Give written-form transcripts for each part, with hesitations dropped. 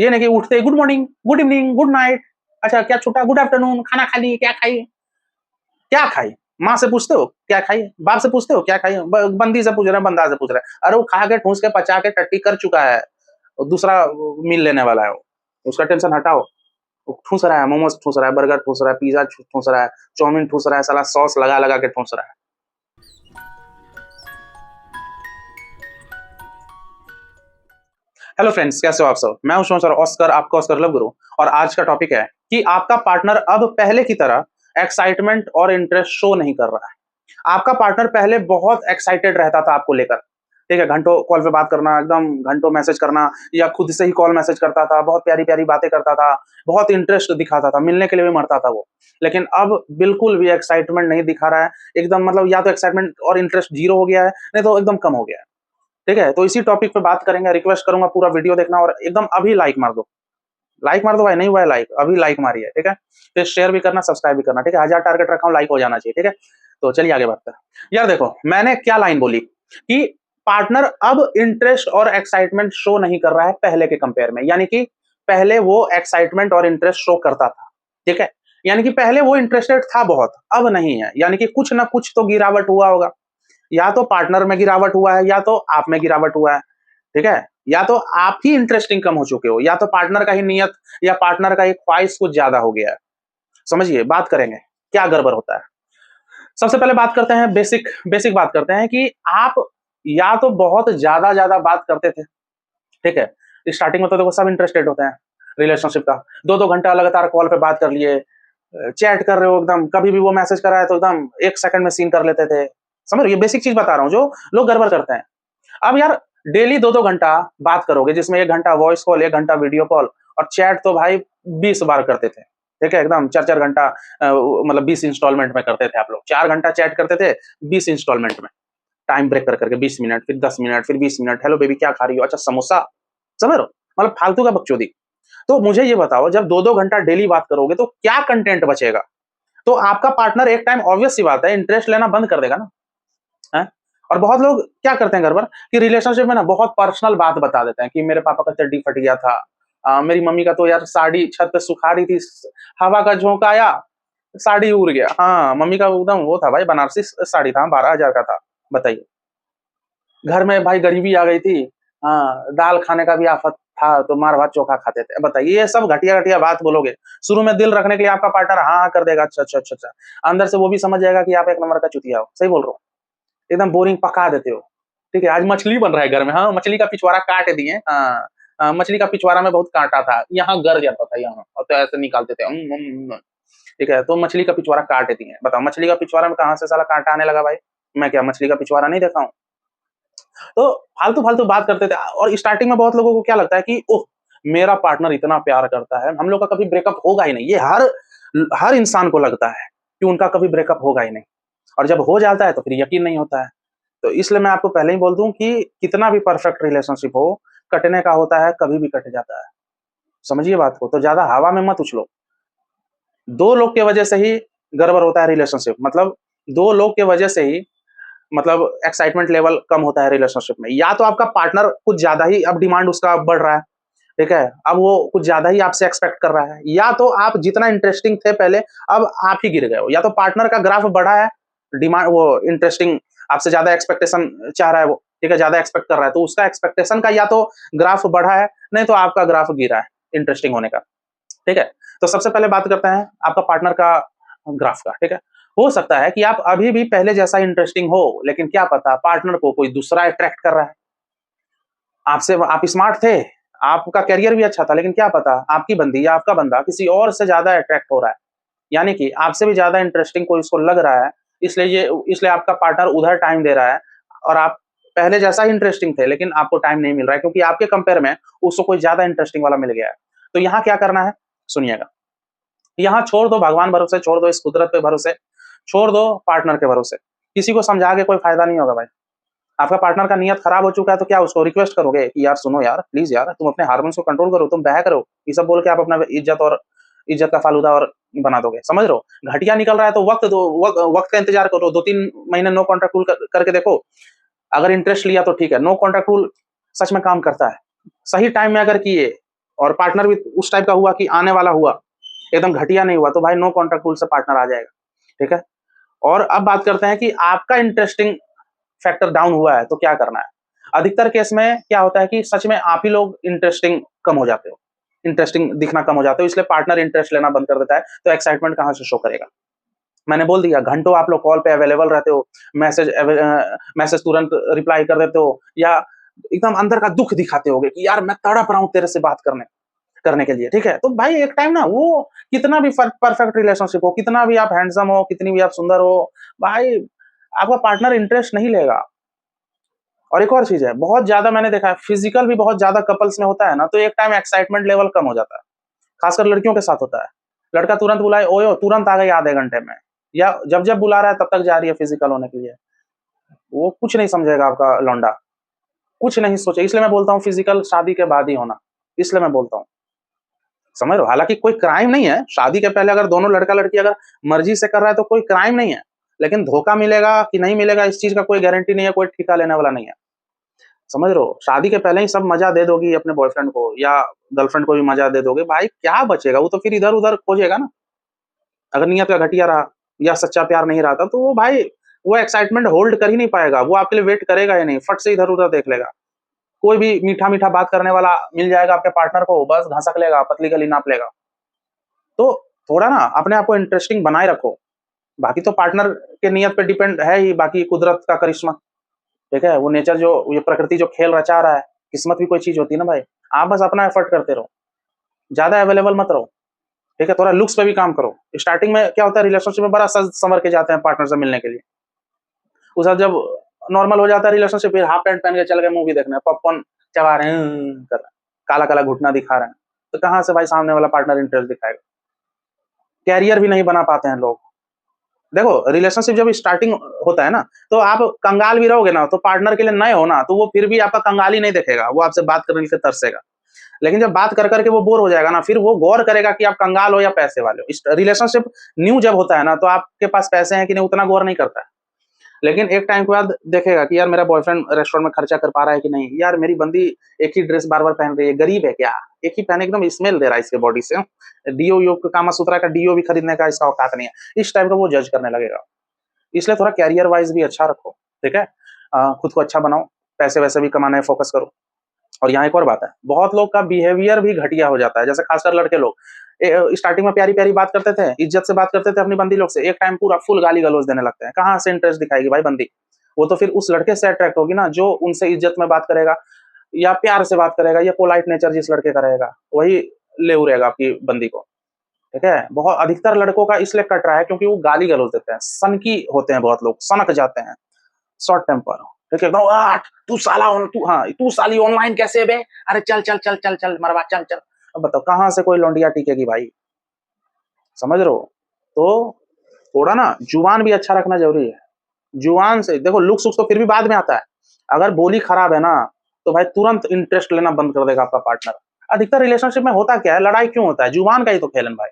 ये नहीं कि उठते good morning, good evening, good night, अच्छा क्या छूटा, गुड आफ्टरनून, खाना खा ली, क्या खाई? क्या खाई? माँ से पूछते हो क्या खाई? बाप से पूछते हो क्या खाई? बंदी से पूछ रहे हैं, बंदा से पूछ रहे हैं। अरे वो खा के ठूस के पचा के टट्टी कर चुका है, और दूसरा मील लेने वाला है वो, उसका टेंशन हटाओ। वो ठूस रहा है, मोमोज ठूस रहा है, बर्गर ठूस रहा है, पिज्जा ठूस रहा है, चाउमीन ठूस रहा है, साला सॉस लगा लगा के ठूस रहा है। हेलो फ्रेंड्स, कैसे हो आप सब? मैं हूं सर ऑस्कर, आपका ऑस्कर लव गुरु। और आज का टॉपिक है कि आपका पार्टनर अब पहले की तरह एक्साइटमेंट और इंटरेस्ट शो नहीं कर रहा है। आपका पार्टनर पहले बहुत एक्साइटेड रहता था आपको लेकर, ठीक है, घंटों कॉल पे बात करना, एकदम घंटों मैसेज करना, या खुद से ही कॉल मैसेज करता था, बहुत प्यारी प्यारी बातें करता था, बहुत इंटरेस्ट दिखाता था, मिलने के लिए भी मरता था वो। लेकिन अब बिल्कुल भी एक्साइटमेंट नहीं दिखा रहा है, एकदम मतलब या तो एक्साइटमेंट और इंटरेस्ट जीरो हो गया है, नहीं तो एकदम कम हो गया है। ठीक है, तो इसी टॉपिक पे बात करेंगे। रिक्वेस्ट करूंगा पूरा वीडियो देखना और एकदम अभी लाइक मार दो। लाइक मार दो भाई, नहीं हुआ है लाइक, अभी लाइक मारिए, ठीक है। फिर शेयर भी करना, सब्सक्राइब भी करना, ठीक है। 1000 टारगेट रखा हूं, लाइक हो जाना चाहिए, ठीक है। तो चलिए आगे बढ़ते हैं। यार देखो, मैंने क्या लाइन बोली कि पार्टनर अब इंटरेस्ट और एक्साइटमेंट शो नहीं कर रहा है पहले के कंपेयर में, यानी कि पहले वो एक्साइटमेंट और इंटरेस्ट शो करता था, ठीक है। यानी कि पहले वो इंटरेस्टेड था बहुत, अब नहीं है, यानी कि कुछ ना कुछ तो गिरावट हुआ होगा। या तो पार्टनर में गिरावट हुआ है, या तो आप में गिरावट हुआ है, ठीक है। या तो आप ही इंटरेस्टिंग कम हो चुके हो, या तो पार्टनर का ही नियत या पार्टनर का ही ख्वाहिश कुछ ज्यादा हो गया है। समझिए, बात करेंगे क्या गड़बड़ होता है। सबसे पहले बात करते हैं, बेसिक बेसिक बात करते हैं कि आप या तो बहुत ज्यादा ज्यादा बात करते थे, ठीक है। स्टार्टिंग में तो देखो सब इंटरेस्टेड होते हैं रिलेशनशिप का, 2-2 घंटा लगातार कॉल पे बात कर लिए, चैट कर रहे हो एकदम, कभी भी वो मैसेज कर रहा है तो एकदम 1 सेकंड में सीन कर लेते थे। समझ रहे हो? ये बेसिक चीज बता रहा हूँ जो लोग गड़बड़ करते हैं। अब यार डेली 2-2 घंटा बात करोगे, जिसमें 1 घंटा वॉइस कॉल, 1 घंटा वीडियो कॉल, और चैट तो भाई 20 बार करते थे, ठीक है, एकदम 4-4 घंटा, मतलब 20 इंस्टॉलमेंट में करते थे आप लोग। 4 घंटा चैट करते थे, 20 इंस्टॉलमेंट में, टाइम ब्रेक कर करके 20 मिनट, फिर 10 मिनट, फिर 20 मिनट, हेलो बेबी क्या खा रही हो, अच्छा समोसा। समझ रहे हो? मतलब फालतू का बकचोदी। तो मुझे ये बताओ, जब 2-2 घंटा डेली बात करोगे तो क्या कंटेंट बचेगा? तो आपका पार्टनर एक टाइम, ऑब्वियस सी बात है, इंटरेस्ट लेना बंद कर देगा ना, है? और बहुत लोग क्या करते हैं गड़बड़ कि रिलेशनशिप में ना बहुत पर्सनल बात बता देते हैं कि मेरे पापा का चड्डी फट गया था, मेरी मम्मी का तो यार साड़ी छत पे सुखा रही थी, हवा का झोंका आया, साड़ी उड़ गया। हाँ, मम्मी का एकदम वो था भाई, बनारसी साड़ी था, 12,000 का था। बताइए, घर में भाई गरीबी आ गई थी, हाँ, दाल खाने का भी आफत था, तो मार भात चोखा खाते थे। बताइए, ये सब घटिया घटिया बात बोलोगे, शुरू में दिल रखने के लिए आपका पार्टनर हाँ हाँ कर देगा, अच्छा अच्छा अच्छा अच्छा, अंदर से वो भी समझ जाएगा कि आप एक नंबर का चुतिया हो। सही बोल रहा हूँ? एकदम बोरिंग पका देते हो। ठीक है, आज मछली बन रहा है घर में, हाँ, मछली का पिछवाड़ा काट दिए, हाँ, मछली का पिछवाड़ा में बहुत कांटा था, यहाँ गड़ जाता था यहाँ, और तो ऐसे निकालते थे, ठीक है, तो मछली का पिछवाड़ा काट दिए। बताओ, मछली का पिछवाड़ा में कहाँ से साला कांटा आने लगा भाई? मैं क्या मछली का पिछवाड़ा नहीं देखा हूँ? तो फालतू फालतू बात करते थे। और स्टार्टिंग में बहुत लोगों को क्या लगता है कि ओह, मेरा पार्टनर इतना प्यार करता है, हम लोग का कभी ब्रेकअप होगा ही नहीं। ये हर हर इंसान को लगता है कि उनका कभी ब्रेकअप होगा ही नहीं, और जब हो जाता है तो फिर यकीन नहीं होता है। तो इसलिए मैं आपको पहले ही बोल दूं कि कितना भी परफेक्ट रिलेशनशिप हो, कटने का होता है, कभी भी कट जाता है। समझिए बात को, तो ज्यादा हवा में मत उछलो। 2 लोग के वजह से ही गड़बड़ होता है रिलेशनशिप, मतलब 2 लोग के वजह से ही, मतलब एक्साइटमेंट लेवल कम होता है रिलेशनशिप में। या तो आपका पार्टनर कुछ ज्यादा ही अब डिमांड उसका बढ़ रहा है, ठीक है, अब वो कुछ ज्यादा ही आपसे एक्सपेक्ट कर रहा है, या तो आप जितना इंटरेस्टिंग थे पहले, अब आप ही गिर गए हो। या तो पार्टनर का ग्राफ बढ़ा है, डिमांड वो इंटरेस्टिंग, आपसे ज्यादा एक्सपेक्टेशन चाह रहा है वो, ठीक है, ज्यादा एक्सपेक्ट कर रहा है, तो उसका एक्सपेक्टेशन का या तो ग्राफ बढ़ा है, नहीं तो आपका ग्राफ गिरा है इंटरेस्टिंग होने का, ठीक है। तो सबसे पहले बात करते हैं आपका पार्टनर का ग्राफ का, ठीक है। हो सकता है कि आप अभी भी पहले जैसा इंटरेस्टिंग हो, लेकिन क्या पता पार्टनर को कोई दूसरा अट्रैक्ट कर रहा है आपसे। आप स्मार्ट थे, आपका करियर भी अच्छा था, लेकिन क्या पता आपकी बंदी या आपका बंदा किसी और से ज्यादा अट्रैक्ट हो रहा है, यानी कि आपसे भी ज्यादा इंटरेस्टिंग कोई उसको लग रहा है, इसलिए आपका पार्टनर उधर टाइम दे रहा है, और आप पहले जैसा ही इंटरेस्टिंग थे, लेकिन आपको टाइम नहीं मिल रहा है क्योंकि आपके कंपेयर में उसको कोई ज्यादा इंटरेस्टिंग वाला मिल गया है। तो यहाँ क्या करना है, सुनिएगा। यहाँ छोड़ दो भगवान भरोसे, छोड़ दो इस कुदरत पे भरोसे, छोड़ दो पार्टनर के भरोसे, किसी को समझा के कोई फायदा नहीं होगा भाई। आपका पार्टनर का नियत खराब हो चुका है, तो क्या उसको रिक्वेस्ट करोगे कि यार सुनो यार, प्लीज यार, तुम अपने हार्मोन्स को कंट्रोल करो, तुम बह करो, ये सब बोल के आप अपना इज्जत का फालूदा और बना दोगे? समझ रहे हो? घटिया निकल रहा है तो वक्त दो, वक्त का इंतजार करो, 2-3 महीने नो कॉन्ट्रैक्ट रूल करके देखो। अगर इंटरेस्ट लिया तो ठीक है, नो कॉन्ट्रैक्ट रूल सच में काम करता है। सही टाइम में अगर किए और पार्टनर भी उस टाइप का हुआ कि आने वाला हुआ, एकदम घटिया नहीं हुआ, तो भाई नो कॉन्ट्रैक्ट रूल से पार्टनर आ जाएगा, ठीक है। और अब बात करते हैं कि आपका इंटरेस्टिंग फैक्टर डाउन हुआ है तो क्या करना है। अधिकतर केस में क्या होता है कि सच में आप ही लोग इंटरेस्टिंग कम हो जाते हो, इंटरेस्टिंग दिखना कम हो जाते हो, इसलिए पार्टनर इंटरेस्ट लेना बंद कर देता है, तो एक्साइटमेंट कहाँ से शो करेगा। मैंने बोल दिया, घंटों आप लोग कॉल पे अवेलेबल रहते हो, मैसेज तुरंत रिप्लाई कर देते हो, या एकदम अंदर का दुख दिखाते होगे कि यार मैं तड़प रहा हूँ तेरे से बात करने करने के लिए, ठीक है। तो भाई एक टाइम ना, वो कितना भी परफेक्ट रिलेशनशिप हो, कितना भी आप हैंडसम हो, कितनी भी आप सुंदर हो, भाई आपका पार्टनर इंटरेस्ट नहीं लेगा। और एक और चीज है, बहुत ज्यादा मैंने देखा है, फिजिकल भी बहुत ज्यादा कपल्स में होता है ना, तो एक टाइम एक्साइटमेंट लेवल कम हो जाता है, खासकर लड़कियों के साथ होता है। लड़का तुरंत बुलाए, ओयो तुरंत आ गई आधे घंटे में, या जब जब बुला रहा है तब तक जा रही है फिजिकल होने के लिए, वो कुछ नहीं समझेगा आपका लौंडा, कुछ नहीं सोचे। इसलिए मैं बोलता हूँ फिजिकल शादी के बाद ही होना, इसलिए मैं बोलता हूँ, समझ रहे हो। हालांकि कोई क्राइम नहीं है, शादी के पहले अगर दोनों लड़का लड़की अगर मर्जी से कर रहा है तो कोई क्राइम नहीं है, लेकिन धोखा मिलेगा कि नहीं मिलेगा इस चीज का कोई गारंटी नहीं है, कोई ठेका लेने वाला नहीं है, समझ रहे हो। शादी के पहले ही सब मजा दे दोगी अपने बॉयफ्रेंड को या गर्लफ्रेंड को भी मजा दे दोगे, भाई क्या बचेगा, वो तो फिर इधर उधर खोजेगा ना। अगर नियत का घटिया रहा या सच्चा प्यार नहीं रहा था, तो वो भाई वो एक्साइटमेंट होल्ड कर ही नहीं पाएगा, वो आपके लिए वेट करेगा ही नहीं, फट से इधर उधर देख लेगा। कोई भी मीठा मीठा बात करने वाला मिल जाएगा आपके पार्टनर को, बस घसक लेगा, पतली गली नाप लेगा। तो थोड़ा ना अपने आप को इंटरेस्टिंग बनाए रखो, बाकी तो पार्टनर के नियत पे डिपेंड है ही, बाकी कुदरत का करिश्मा, ठीक है। वो नेचर जो, ये प्रकृति जो खेल रचा रहा है, किस्मत भी कोई चीज होती है ना भाई। आप बस अपना एफर्ट करते रहो, ज्यादा अवेलेबल मत रहो, ठीक है। थोड़ा लुक्स पे भी काम करो। स्टार्टिंग में क्या होता है, रिलेशनशिप में बड़ा सज संवर के जाते हैं पार्टनर से मिलने के लिए, उसका जब नॉर्मल हो जाता है रिलेशनशिप, फिर हाफ पैंट पहन के चल गए मूवी देखने, पॉपकॉर्न चबा रहे हैं, कर रहे हैं, काला काला घुटना दिखा रहे हैं, तो कहाँ से भाई सामने वाला पार्टनर इंटरेस्ट दिखाएगा। कैरियर भी नहीं बना पाते हैं लोग। देखो रिलेशनशिप जब स्टार्टिंग होता है ना, तो आप कंगाल भी रहोगे ना, तो पार्टनर के लिए नए हो ना, तो वो फिर भी आपका कंगाल ही नहीं देखेगा, वो आपसे बात करने के लिए तरसेगा। लेकिन जब बात कर करके वो बोर हो जाएगा ना, फिर वो गौर करेगा कि आप कंगाल हो या पैसे वाले हो। रिलेशनशिप न्यू जब होता है ना, तो आपके पास पैसे हैं कि नहीं उतना गौर नहीं करता है, लेकिन एक टाइम के बाद देखेगा कि यार मेरा बॉयफ्रेंड रेस्टोरेंट में खर्चा कर पा रहा है कि नहीं, यार मेरी बंदी एक ही ड्रेस बार बार पहन रही है, गरीब है क्या, एक ही पहने एकदम स्मेल दे रहा है इसके बॉडी से, डीओ यो कामा सूत्रा का डीओ भी खरीदने का इसका औकात नहीं है, इस टाइप का वो जज करने लगेगा। इसलिए थोड़ा कैरियर वाइज भी अच्छा रखो, ठीक है। खुद को अच्छा बनाओ, पैसे वैसे भी कमाने फोकस करो। और यहाँ एक और बात है, बहुत लोग का बिहेवियर भी घटिया हो जाता है, जैसे खासकर लड़के लोग स्टार्टिंग में प्यारी प्यारी बात करते थे, इज्जत से बात करते थे अपनी बंदी लोग से, एक टाइम पूरा फुल गाली गलौज देने लगते हैं। कहाँ से इंटरेस्ट दिखाएगी भाई बंदी, वो तो फिर उस लड़के से अट्रैक्ट होगी ना जो उनसे इज्जत में बात करेगा या प्यार से बात करेगा, या पोलाइट नेचर जिस लड़के का रहेगा वही ले उड़ेगा आपकी बंदी को, ठीक है। बहुत अधिकतर लड़कों का इसलिए कट रहा है क्योंकि वो गाली गलौज देते हैं, सनकी होते हैं, बहुत लोग सनक जाते हैं, शॉर्ट टेम्पर, ठीक है एकदम, तू साला तू, हाँ तू साली ऑनलाइन कैसे बे, अरे चल चल चल चल चल मरवा चल चल। अब बताओ कहाँ से कोई लौंडिया टिकेगी भाई, समझ रहे हो। तो थोड़ा ना जुबान भी अच्छा रखना जरूरी है। जुबान से देखो, लुक्स तो फिर भी बाद में आता है, अगर बोली खराब है ना, तो भाई तुरंत इंटरेस्ट लेना बंद कर देगा आपका पार्टनर। अधिकतर रिलेशनशिप में होता क्या है, लड़ाई क्यों होता है, जुबान का ही तो खेल है भाई।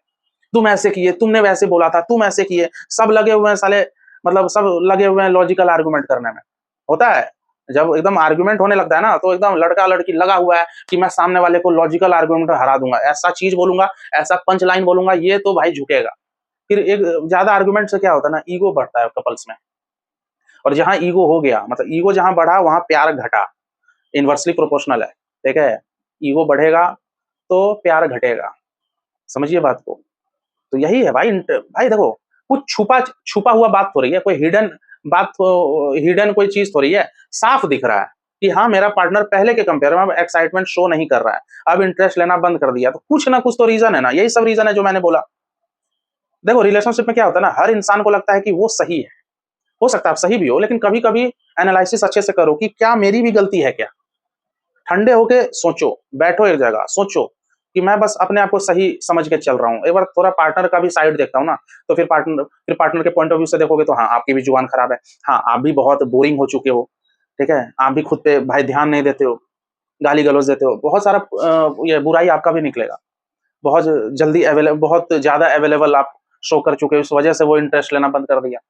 तुम ऐसे किए, तुमने वैसे बोला था, तुम ऐसे किए, सब लगे हुए हैं साले, मतलब सब लगे हुए हैं लॉजिकल आर्गुमेंट करने में। होता है जब एकदम आर्गुमेंट होने लगता है ना, तो एकदम लड़का लड़की लगा हुआ है कि मैं सामने वाले को लॉजिकल आर्गुमेंट हरा दूंगा, ऐसा चीज बोलूंगा, ऐसा पंच लाइन बोलूंगा, ये तो भाई झुकेगा। फिर एक ज्यादा आर्गुमेंट से क्या होता है ना, ईगो बढ़ता है कपल्स में, और जहां ईगो हो गया, मतलब ईगो जहां बढ़ा वहां प्यार घटा, इनवर्सली प्रोपोर्शनल है, ठीक है। ईगो बढ़ेगा तो प्यार घटेगा, समझिए बात को। तो यही है भाई, भाई देखो, कुछ छुपा छुपा हुआ बात हो रही है, कोई हिडन बात, हिडन कोई चीज हो रही है, साफ दिख रहा है कि हाँ मेरा पार्टनर पहले के कंपेयर में अब एक्साइटमेंट शो नहीं कर रहा है, अब इंटरेस्ट लेना बंद कर दिया, तो कुछ ना कुछ तो रीजन है ना, यही सब रीजन है जो मैंने बोला। देखो रिलेशनशिप में क्या होता है ना, हर इंसान को लगता है कि वो सही है, हो सकता है आप सही भी हो, लेकिन कभी कभी एनालिसिस अच्छे से करो कि क्या मेरी भी गलती है क्या। ठंडे होके सोचो, बैठो एक जगह सोचो कि मैं बस अपने आप को सही समझ के चल रहा हूँ, एक बार थोड़ा पार्टनर का भी साइड देखता हूँ ना, तो फिर पार्टनर के पॉइंट ऑफ व्यू से देखोगे तो हाँ आपकी भी जुबान खराब है, हाँ आप भी बहुत बोरिंग हो चुके हो, ठीक है, आप भी खुद पे भाई ध्यान नहीं देते हो, गाली गलौज देते हो, बहुत सारा ये बुराई आपका भी निकलेगा, बहुत जल्दी अवेलेबल, बहुत ज्यादा अवेलेबल आप शो कर चुके हो, इस वजह से वो इंटरेस्ट लेना बंद कर दिया।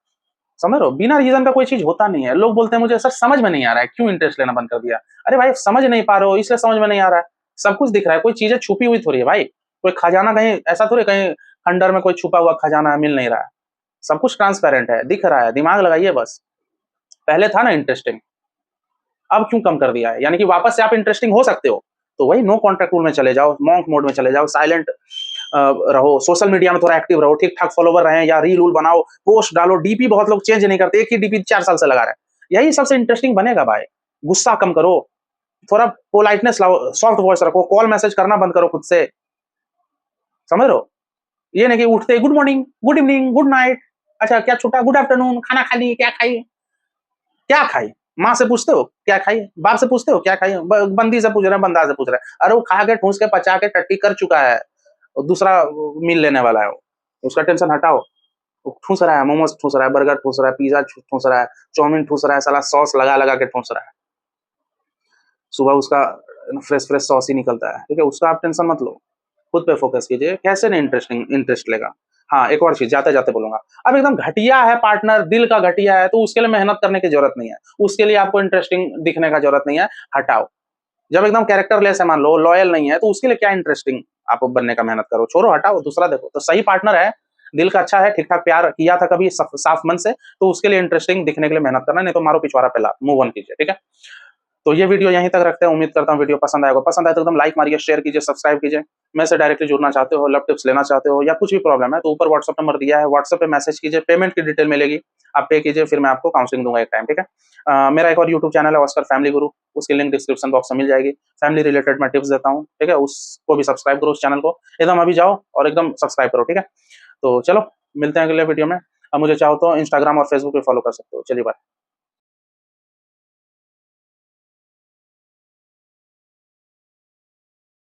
समझ रहे हो, बिना रीजन का कोई चीज होता नहीं है। लोग बोलते हैं मुझे सर समझ में नहीं आ रहा है, क्यों इंटरेस्ट लेना बंद कर दिया। अरे भाई समझ नहीं पा रहे हो इसलिए समझ में नहीं आ रहा है, सब कुछ दिख रहा है, कोई चीजें छुपी हुई थोड़ी है भाई, कोई खजाना कहीं ऐसा थोड़ी कहीं खंडर में कोई छुपा हुआ खजाना मिल नहीं रहा है, सब कुछ ट्रांसपेरेंट है, दिख रहा है, दिमाग लगाइए बस। पहले था ना इंटरेस्टिंग, अब क्यों कम कर दिया है? यानी कि वापस से आप इंटरेस्टिंग हो सकते हो, तो वही नो कॉन्टैक्ट रूल में चले जाओ, मॉन्क मोड में चले जाओ, साइलेंट रहो, सोशल मीडिया में थोड़ा एक्टिव रहो, ठीक ठाक फॉलोवर रहे, या रील उल बनाओ, पोस्ट डालो, डीपी बहुत लोग चेंज नहीं करते, एक ही डीपी 4 साल से लगा रहे हैं, यही सबसे इंटरेस्टिंग बनेगा भाई। गुस्सा कम करो, थोड़ा पोलाइटनेस लाओ, सॉफ्ट वॉइस रखो, कॉल मैसेज करना बंद करो खुद से, समझ रहे हो? ये नहीं कि उठते good morning, good evening, good night, अच्छा क्या छूटा, गुड आफ्टरनून, खाना खा ली, क्या खाई, क्या खाई? माँ से पूछते हो क्या खाई, बाप से पूछते हो क्या खाई, बंदी से पूछ रहे हैं, बंदा से पूछ रहे हैं, अरे वो खा के ठूस के पचा के टट्टी कर चुका है, और दूसरा मील लेने वाला है, उसका टेंशन हटाओ। वो ठूस रहा है, मोमोज ठूस रहा है, बर्गर ठूस रहा है, पिज्जा ठूस रहा है, चाउमीन ठूस रहा है, साला सॉस लगा लगा के ठूस रहा है, सुबह उसका फ्रेश फ्रेश सॉस ही निकलता है, ठीक है, उसका आप टेंशन मत लो, खुद पे फोकस कीजिए, कैसे नहीं इंटरेस्ट लेगा। हाँ, एक और चीज जाते जाते बोलूंगा, अब एकदम घटिया है पार्टनर, दिल का घटिया है, तो उसके लिए मेहनत करने की जरूरत नहीं है, उसके लिए आपको इंटरेस्टिंग दिखने का जरूरत नहीं है, हटाओ। जब एकदम कैरेक्टरलेस है, मान लो लॉयल नहीं है, तो उसके लिए क्या इंटरेस्टिंग आप बनने का मेहनत करो, छोड़ो, हटाओ, दूसरा देखो। तो सही पार्टनर है, दिल का अच्छा है, ठीक ठाक प्यार किया था कभी साफ मन से, तो उसके लिए इंटरेस्टिंग दिखने के लिए मेहनत करना, नहीं तो मारो पिछवाड़ा पहला, मूव ऑन कीजिए, ठीक है। तो ये वीडियो यहीं तक रखते हैं, उम्मीद करता हूँ वीडियो पसंद आएगा, पसंद आए तो एकदम लाइक मारिए, शेयर कीजिए, सब्सक्राइब कीजिए। मैं से डायरेक्टली जुड़ना चाहते हो, लव टिप्स लेना चाहते हो, या कुछ भी प्रॉब्लम है, तो ऊपर व्हाट्सएप नंबर दिया है, व्हाट्सएप पे मैसेज कीजिए, पेमेंट की डिटेल मिलेगी, आप पे कीजिए, फिर मैं आपको काउंसलिंग दूंगा एक टाइम, ठीक है। मेरा एक और यूट्यूब चैनल है ऑस्कर फैमिली गुरु, उसकी लिंक डिस्क्रिप्शन बॉक्स में मिल जाएगी, फैमिली रिलेटेड मैं टिप्स देता हूँ, ठीक है, उसको भी सब्सक्राइब करो, उस चैनल को एकदम अभी जाओ और एकदम सब्सक्राइब करो, ठीक है। तो चलो मिलते हैं अगले वीडियो में, अब मुझे चाहो तो इंस्टाग्राम और फेसबुक पे फॉलो कर सकते हो, चलिए बाय।